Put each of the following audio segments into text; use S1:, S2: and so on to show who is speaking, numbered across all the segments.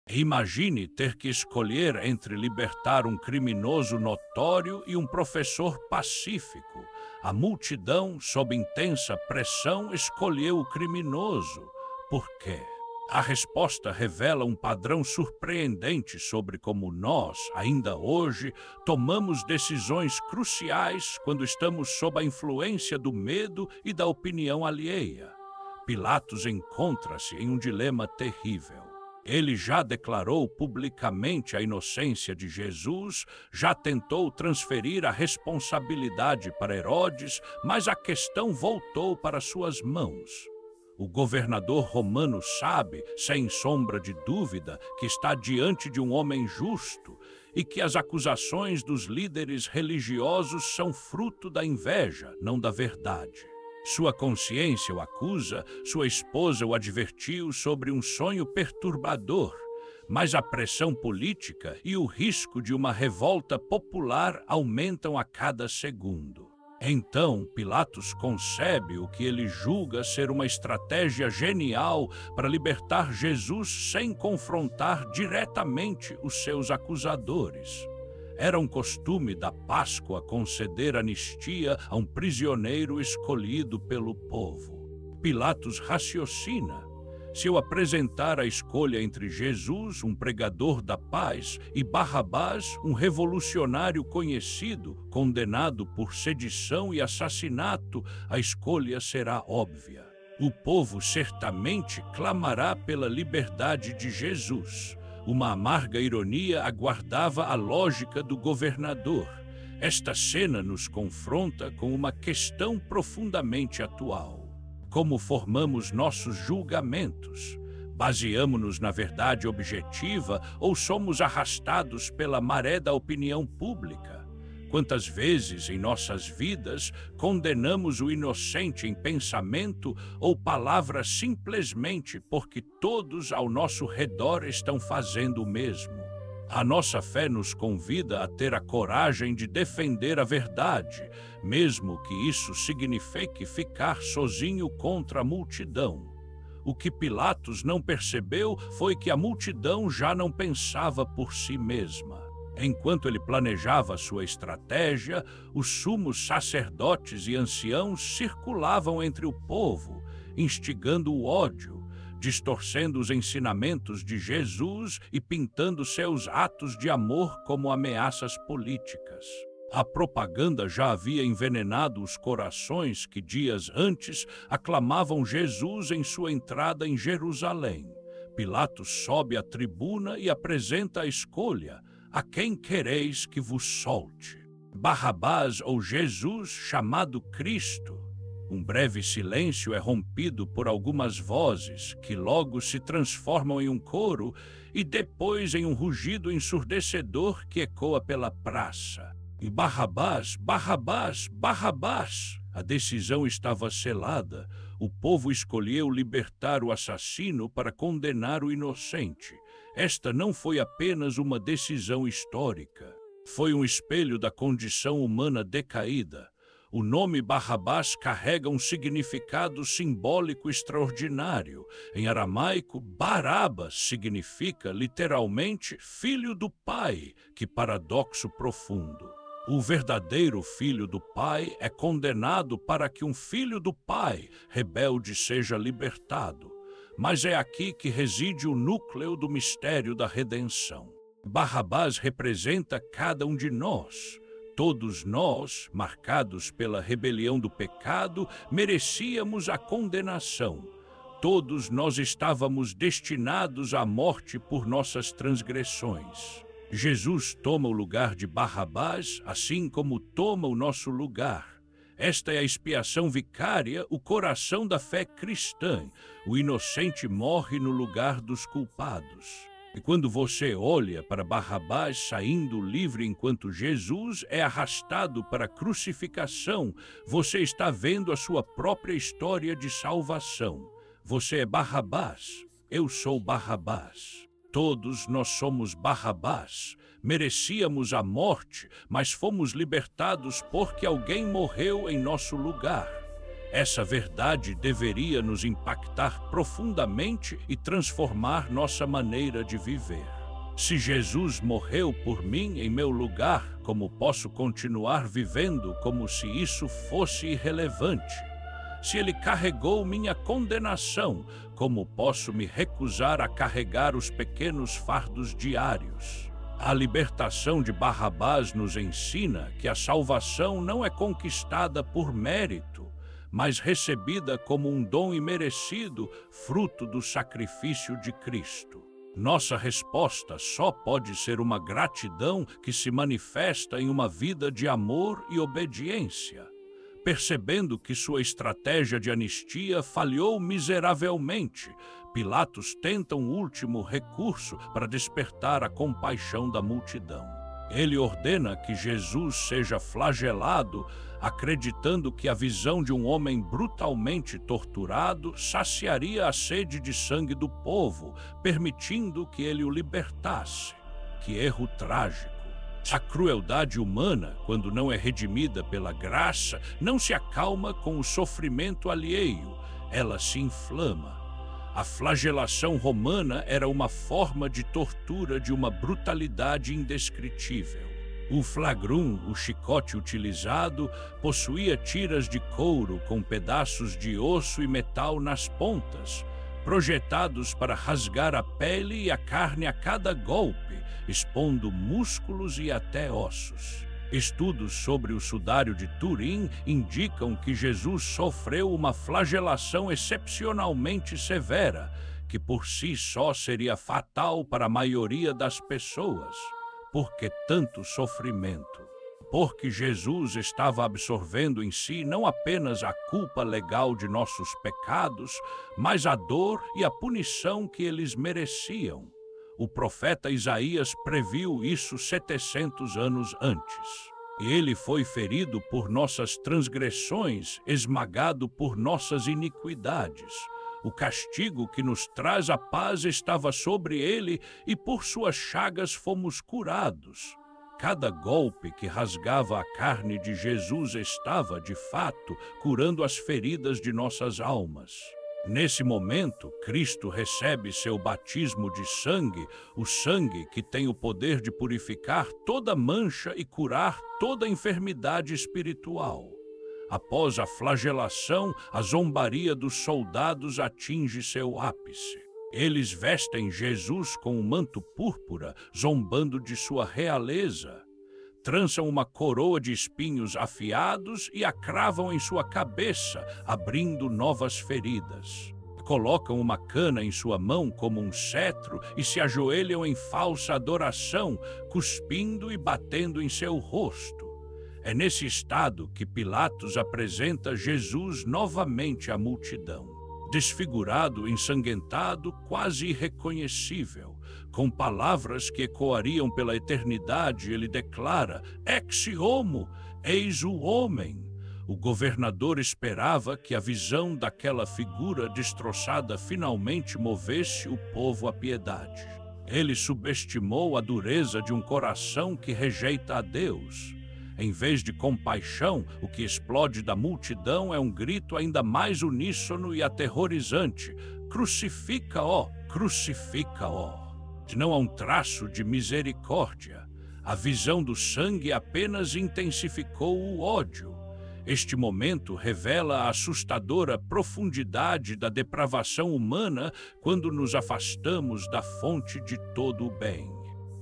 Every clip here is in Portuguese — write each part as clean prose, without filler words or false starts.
S1: Imagine ter que escolher entre libertar um criminoso notório e um professor pacífico. A multidão, sob intensa pressão, escolheu o criminoso. Por quê? A resposta revela um padrão surpreendente sobre como nós, ainda hoje, tomamos decisões cruciais quando estamos sob a influência do medo e da opinião alheia. Pilatos encontra-se em um dilema terrível. Ele já declarou publicamente a inocência de Jesus, já tentou transferir a responsabilidade para Herodes, mas a questão voltou para suas mãos. O governador romano sabe, sem sombra de dúvida, que está diante de um homem justo e que as acusações dos líderes religiosos são fruto da inveja, não da verdade. Sua consciência o acusa, sua esposa o advertiu sobre um sonho perturbador, mas a pressão política e o risco de uma revolta popular aumentam a cada segundo. Então, Pilatos concebe o que ele julga ser uma estratégia genial para libertar Jesus sem confrontar diretamente os seus acusadores. Era um costume da Páscoa conceder anistia a um prisioneiro escolhido pelo povo. Pilatos raciocina: se eu apresentar a escolha entre Jesus, um pregador da paz, e Barrabás, um revolucionário conhecido, condenado por sedição e assassinato, a escolha será óbvia. O povo certamente clamará pela liberdade de Jesus. Uma amarga ironia aguardava a lógica do governador. Esta cena nos confronta com uma questão profundamente atual. Como formamos nossos julgamentos? Baseamo-nos na verdade objetiva ou somos arrastados pela maré da opinião pública? Quantas vezes em nossas vidas condenamos o inocente em pensamento ou palavra simplesmente porque todos ao nosso redor estão fazendo o mesmo? A nossa fé nos convida a ter a coragem de defender a verdade, mesmo que isso signifique ficar sozinho contra a multidão. O que Pilatos não percebeu foi que a multidão já não pensava por si mesma. Enquanto ele planejava sua estratégia, os sumos sacerdotes e anciãos circulavam entre o povo, instigando o ódio, distorcendo os ensinamentos de Jesus e pintando seus atos de amor como ameaças políticas. A propaganda já havia envenenado os corações que dias antes aclamavam Jesus em sua entrada em Jerusalém. Pilatos sobe à tribuna e apresenta a escolha: a quem quereis que vos solte? Barrabás ou Jesus, chamado Cristo? Um breve silêncio é rompido por algumas vozes, que logo se transformam em um coro e depois em um rugido ensurdecedor que ecoa pela praça. E Barrabás, Barrabás, Barrabás! A decisão estava selada. O povo escolheu libertar o assassino para condenar o inocente. Esta não foi apenas uma decisão histórica. Foi um espelho da condição humana decaída. O nome Barrabás carrega um significado simbólico extraordinário. Em aramaico, Barabas significa literalmente filho do pai. Que paradoxo profundo! O verdadeiro filho do pai é condenado para que um filho do pai rebelde seja libertado. Mas é aqui que reside o núcleo do mistério da redenção. Barrabás representa cada um de nós. Todos nós, marcados pela rebelião do pecado, merecíamos a condenação. Todos nós estávamos destinados à morte por nossas transgressões. Jesus toma o lugar de Barrabás, assim como toma o nosso lugar. Esta é a expiação vicária, o coração da fé cristã. O inocente morre no lugar dos culpados. E quando você olha para Barrabás saindo livre enquanto Jesus é arrastado para a crucificação, você está vendo a sua própria história de salvação. Você é Barrabás, eu sou Barrabás. Todos nós somos Barrabás. Merecíamos a morte, mas fomos libertados porque alguém morreu em nosso lugar. Essa verdade deveria nos impactar profundamente e transformar nossa maneira de viver. Se Jesus morreu por mim em meu lugar, como posso continuar vivendo como se isso fosse irrelevante? Se ele carregou minha condenação, como posso me recusar a carregar os pequenos fardos diários? A libertação de Barrabás nos ensina que a salvação não é conquistada por mérito, mas recebida como um dom imerecido, fruto do sacrifício de Cristo. Nossa resposta só pode ser uma gratidão que se manifesta em uma vida de amor e obediência. Percebendo que sua estratégia de anistia falhou miseravelmente, Pilatos tenta um último recurso para despertar a compaixão da multidão. Ele ordena que Jesus seja flagelado, acreditando que a visão de um homem brutalmente torturado saciaria a sede de sangue do povo, permitindo que ele o libertasse. Que erro trágico! A crueldade humana, quando não é redimida pela graça, não se acalma com o sofrimento alheio, ela se inflama. A flagelação romana era uma forma de tortura de uma brutalidade indescritível. O flagrum, o chicote utilizado, possuía tiras de couro com pedaços de osso e metal nas pontas, projetados para rasgar a pele e a carne a cada golpe, expondo músculos e até ossos. Estudos sobre o sudário de Turim indicam que Jesus sofreu uma flagelação excepcionalmente severa, que por si só seria fatal para a maioria das pessoas. Por que tanto sofrimento? Porque Jesus estava absorvendo em si não apenas a culpa legal de nossos pecados, mas a dor e a punição que eles mereciam. O profeta Isaías previu isso 700 anos antes. Ele foi ferido por nossas transgressões, esmagado por nossas iniquidades. O castigo que nos traz a paz estava sobre ele e por suas chagas fomos curados. Cada golpe que rasgava a carne de Jesus estava, de fato, curando as feridas de nossas almas. Nesse momento, Cristo recebe seu batismo de sangue, o sangue que tem o poder de purificar toda mancha e curar toda enfermidade espiritual. Após a flagelação, a zombaria dos soldados atinge seu ápice. Eles vestem Jesus com um manto púrpura, zombando de sua realeza. Trançam uma coroa de espinhos afiados e a cravam em sua cabeça, abrindo novas feridas. Colocam uma cana em sua mão como um cetro e se ajoelham em falsa adoração, cuspindo e batendo em seu rosto. É nesse estado que Pilatos apresenta Jesus novamente à multidão. Desfigurado, ensanguentado, quase irreconhecível. Com palavras que ecoariam pela eternidade, ele declara: Ex homo, eis o homem. O governador esperava que a visão daquela figura destroçada finalmente movesse o povo à piedade. Ele subestimou a dureza de um coração que rejeita a Deus. Em vez de compaixão, o que explode da multidão é um grito ainda mais uníssono e aterrorizante: Crucifica-o! Crucifica-o! Não há um traço de misericórdia. A visão do sangue apenas intensificou o ódio. Este momento revela a assustadora profundidade da depravação humana quando nos afastamos da fonte de todo o bem.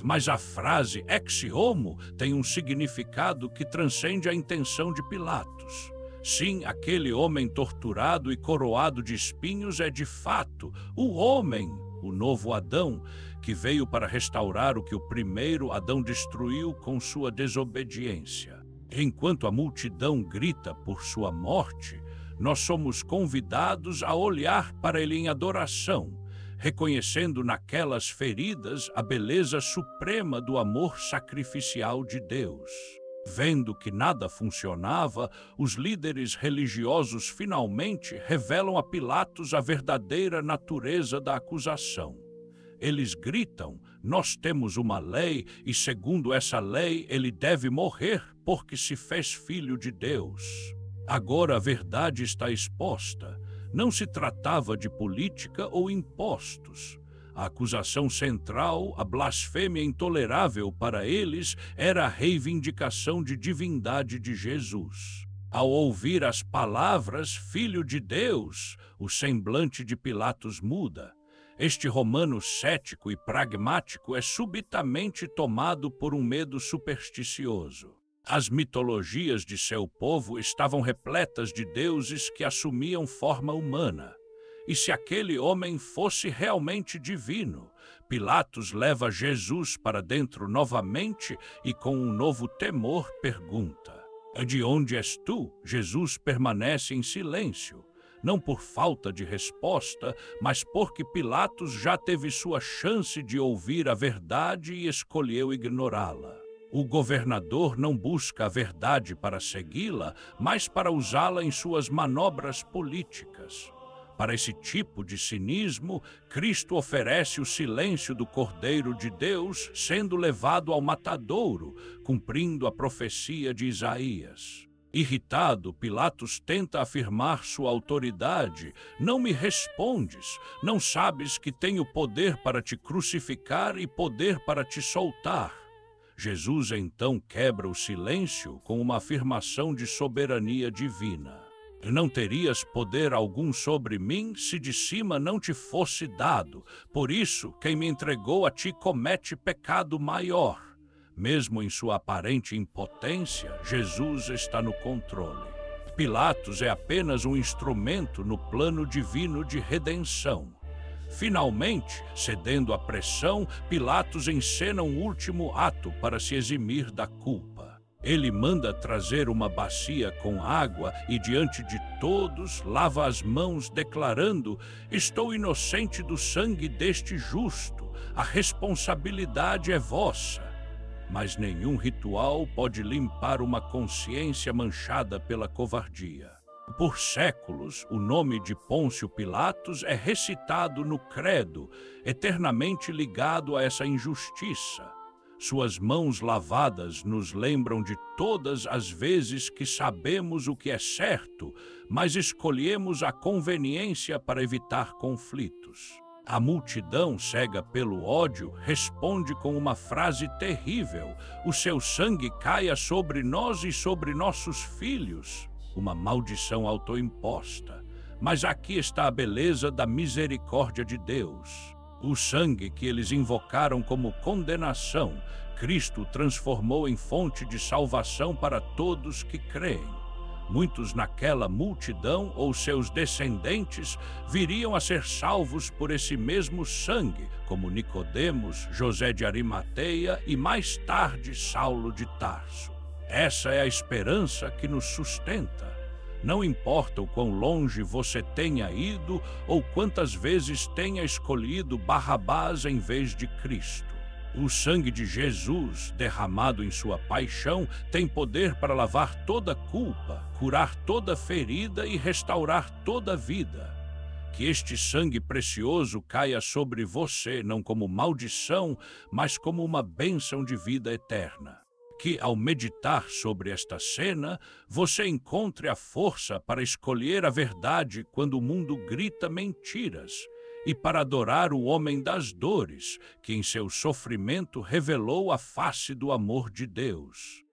S1: Mas a frase ex homo tem um significado que transcende a intenção de Pilatos. Sim, aquele homem torturado e coroado de espinhos é de fato o homem, o novo Adão, que veio para restaurar o que o primeiro Adão destruiu com sua desobediência. Enquanto a multidão grita por sua morte, nós somos convidados a olhar para ele em adoração, reconhecendo naquelas feridas a beleza suprema do amor sacrificial de Deus. Vendo que nada funcionava, os líderes religiosos finalmente revelam a Pilatos a verdadeira natureza da acusação. Eles gritam: nós temos uma lei e, segundo essa lei, ele deve morrer porque se fez filho de Deus. Agora a verdade está exposta. Não se tratava de política ou impostos. A acusação central, a blasfêmia intolerável para eles, era a reivindicação de divindade de Jesus. Ao ouvir as palavras Filho de Deus, o semblante de Pilatos muda. Este romano cético e pragmático é subitamente tomado por um medo supersticioso. As mitologias de seu povo estavam repletas de deuses que assumiam forma humana. E se aquele homem fosse realmente divino, Pilatos leva Jesus para dentro novamente e com um novo temor pergunta: de onde és tu? Jesus permanece em silêncio, não por falta de resposta, mas porque Pilatos já teve sua chance de ouvir a verdade e escolheu ignorá-la. O governador não busca a verdade para segui-la, mas para usá-la em suas manobras políticas. Para esse tipo de cinismo, Cristo oferece o silêncio do Cordeiro de Deus sendo levado ao matadouro, cumprindo a profecia de Isaías. Irritado, Pilatos tenta afirmar sua autoridade. Não me respondes, não sabes que tenho poder para te crucificar e poder para te soltar. Jesus então quebra o silêncio com uma afirmação de soberania divina. Não terias poder algum sobre mim se de cima não te fosse dado. Por isso, quem me entregou a ti comete pecado maior. Mesmo em sua aparente impotência, Jesus está no controle. Pilatos é apenas um instrumento no plano divino de redenção. Finalmente, cedendo à pressão, Pilatos encena um último ato para se eximir da culpa. Ele manda trazer uma bacia com água e, diante de todos, lava as mãos, declarando: estou inocente do sangue deste justo, a responsabilidade é vossa. Mas nenhum ritual pode limpar uma consciência manchada pela covardia. Por séculos, o nome de Pôncio Pilatos é recitado no credo, eternamente ligado a essa injustiça. Suas mãos lavadas nos lembram de todas as vezes que sabemos o que é certo, mas escolhemos a conveniência para evitar conflitos. A multidão, cega pelo ódio, responde com uma frase terrível: o seu sangue caia sobre nós e sobre nossos filhos. Uma maldição autoimposta. Mas aqui está a beleza da misericórdia de Deus. O sangue que eles invocaram como condenação, Cristo transformou em fonte de salvação para todos que creem. Muitos naquela multidão ou seus descendentes viriam a ser salvos por esse mesmo sangue, como Nicodemos, José de Arimateia e mais tarde Saulo de Tarso. Essa é a esperança que nos sustenta. Não importa o quão longe você tenha ido ou quantas vezes tenha escolhido Barrabás em vez de Cristo. O sangue de Jesus, derramado em sua paixão, tem poder para lavar toda culpa, curar toda ferida e restaurar toda vida. Que este sangue precioso caia sobre você, não como maldição, mas como uma bênção de vida eterna. Que, ao meditar sobre esta cena, você encontre a força para escolher a verdade quando o mundo grita mentiras, e para adorar o homem das dores, que em seu sofrimento revelou a face do amor de Deus.